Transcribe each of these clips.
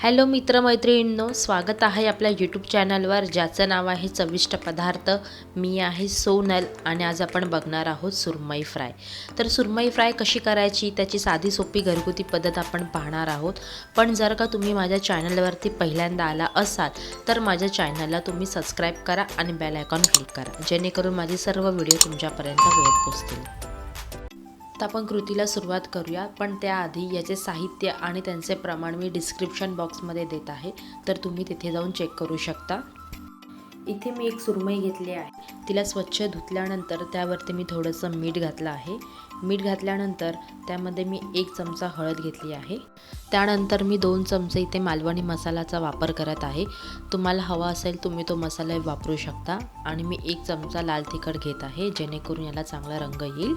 Hello मित्रमैत्रिणींनो, स्वागत आहे आपल्या यूट्यूब चॅनलवर ज्याचं नाव आहे चविष्ट पदार्थ। मी आहे सोनल आणि आज आपण बघणार आहोत सुरमई फ्राय। तर सुरमई फ्राय कशी करायची त्याची साधी सोपी घरगुती पद्धत आपण पाहणार आहोत। पण जर का तुम्ही माझ्या चॅनलवरती पहिल्यांदा आला असाल तर माझ्या चॅनलला तुम्ही सबस्क्राईब करा आणि बेल आयकॉन क्लिक करा, जेणेकरून माझे सर्व व्हिडिओ तुमच्यापर्यंत वेळेत पोहोचतील। तर आपण कृतीला सुरुवात करूया, पण त्याआधी याचे साहित्य आणि त्यांचे प्रमाण मी डिस्क्रिप्शन बॉक्समध्ये देत आहे, तर तुम्ही तिथे जाऊन चेक करू शकता। इथे मी एक सुरमई घेतली आहे। तिला स्वच्छ धुतल्यानंतर त्यावरती मी थोडंसं मीठ घातलं आहे। मीठ घातल्यानंतर त्यामध्ये मी 1 चमचा हळद घेतली आहे। त्यानंतर मी 2 चमचे इथे मालवणी मसाल्याचा वापर करत आहे। तुम्हाला हवा असेल तुम्ही तो मसाला वापरू शकता। आणि मी 1 चमचा लाल तिखट घेत आहे, जेणेकरून याला चांगला रंग येईल।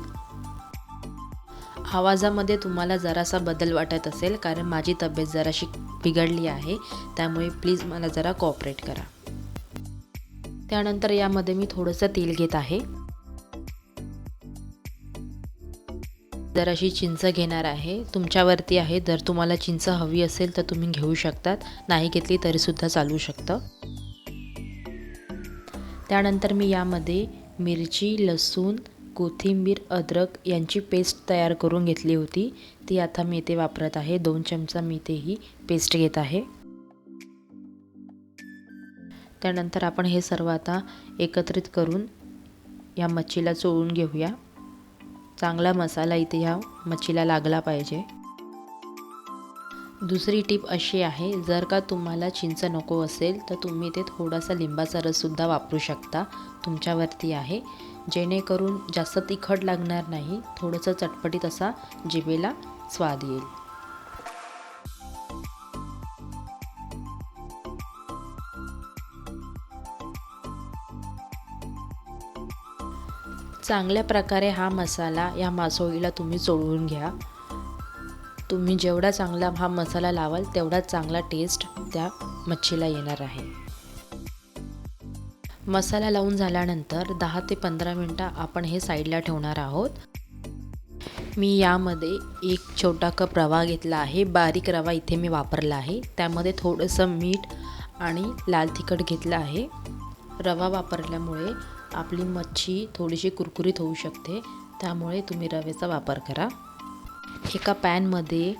आवाजामध्ये तुम्हाला जरासा बदल वाटत असेल, कारण माझी तब्येत जराशी बिघडली आहे, त्यामुळे प्लीज मला जरा कोऑपरेट करा। त्यानंतर यामध्ये मी थोडंसं तेल घेत आहे। जराशी चिंच घेणार आहे, तुमच्यावरती आहे। जर तुम्हाला चिंच हवी असेल तर तुम्ही घेऊ शकतात, नाही घेतली तरी सुद्धा चालू शकतं। त्यानंतर मी यामध्ये मिरची, लसूण, कोथिंबीर, अद्रक यांची पेस्ट तयार करून घेतली होती, ती आता मी इथे वापरत आहे। 2 चमचा मी इथे ही पेस्ट घेत आहे। त्यानंतर आपण हे सर्व आता एकत्रित करून या मच्छीला चोळून घेऊया। चांगला मसाला इथे या मच्छीला लागला पाहिजे। दुसरी टिप अशी आहे, जर का तुम्हाला चिंच नको असेल तर तुम्ही इथे थोडासा लिंबाचा रस सुद्धा वापरू शकता, तुमच्यावरती आहे। जेणेकरून जास्त तिखट लागणार नाही, थोडंसं चटपटीत असा जिभेला स्वाद येईल। चांगल्या प्रकारे हा मसाला या मासोळीला तुम्ही चोळून घ्या। तुम्ही जेवढा चांगला हा मसाला लावाल तेवढा चांगला टेस्ट त्या मच्छीला येणार आहे। मसाला लावून झाल्यानंतर 10 ते 15 मिनिटं आपण हे साईडला ठेवणार आहोत। मी यामध्ये 1 छोटा कप रवा घेतला आहे, बारीक रवा इथे मी वापरला आहे। त्यामध्ये थोडंसं मीठ आणि लाल तिखट घेतलं आहे। रवा वापरल्यामुळे आपली मच्छी थोडीशी कुरकुरीत होऊ शकते, त्यामुळे तुम्ही रव्याचा वापर करा। एका पॅनमध्ये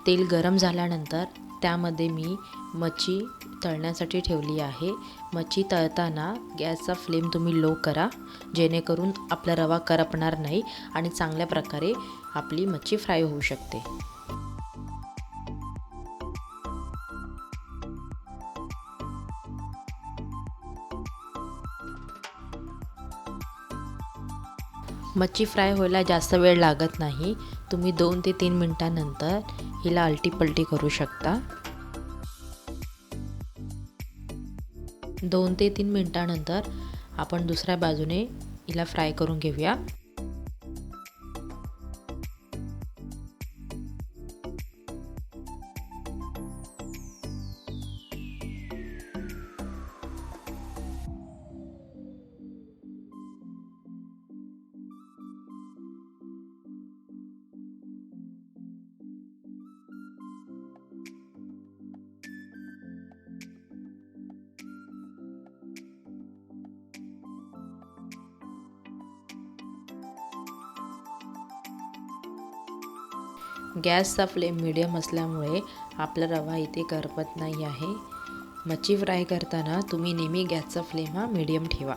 तेल गरम झाल्यानंतर त्यामध्ये मी मच्छी तळण्यासाठी ठेवली आहे। मच्छी तळताना गॅसचा फ्लेम तुम्ही लो करा, जेणेकरून आपला रवा करपणार नाही आणि चांगल्या प्रकारे आपली मच्छी फ्राय होऊ शकते। मच्छी फ्राय व्हायला जास्त वेळ लागत नाही, तुम्ही 2 ते 3 मिनिटांनंतर हिला आलटी-पलटी करू शकता। 2 ते 3 मिनिटांनंतर आपण दुसऱ्या बाजूने हिला फ्राय करून घेऊया। गॅसचा फ्लेम मीडियम असल्यामुळे आपला रवा इथे करपत नाही आहे। मच्छी फ्राय करताना तुम्ही नेहमी गॅसचा फ्लेम हा मीडियम ठेवा।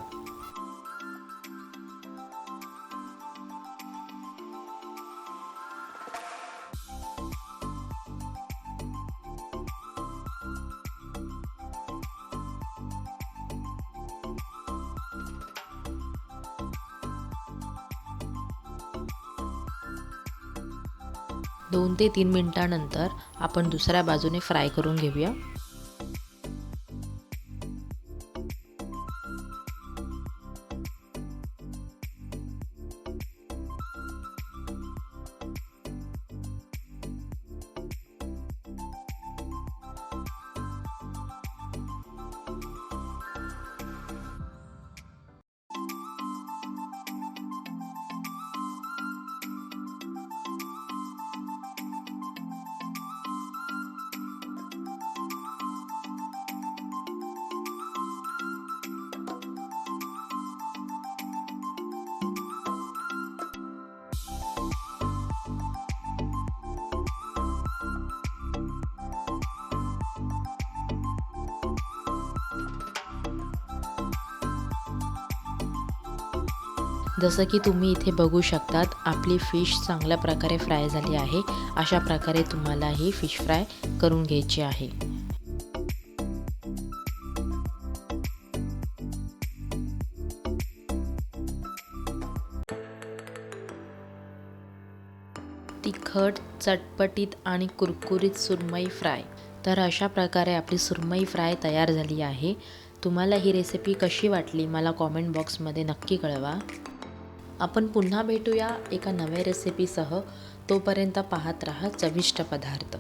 दोन ते 3 मिनिटांनंतर आपण दुसऱ्या बाजूने फ्राय करून घेऊया। जसं की तुम्ही इथे बघू शकतात आपली फिश चांगल्या प्रकारे फ्राय झाली आहे। अशा प्रकारे तुम्हाला ही फिश फ्राय करून घ्यायची आहे। तिखट, चटपटीत आणि कुरकुरीत सुरमई फ्राय। तर अशा प्रकारे आपली सुरमई फ्राय तयार झाली आहे। तुम्हाला ही रेसिपी कशी वाटली मला कॉमेंट बॉक्समध्ये नक्की कळवा। आपण पुन्हा भेटूया एका नव्या रेसिपीसह। तोपर्यंत पाहत रहा चविष्ट पदार्थ।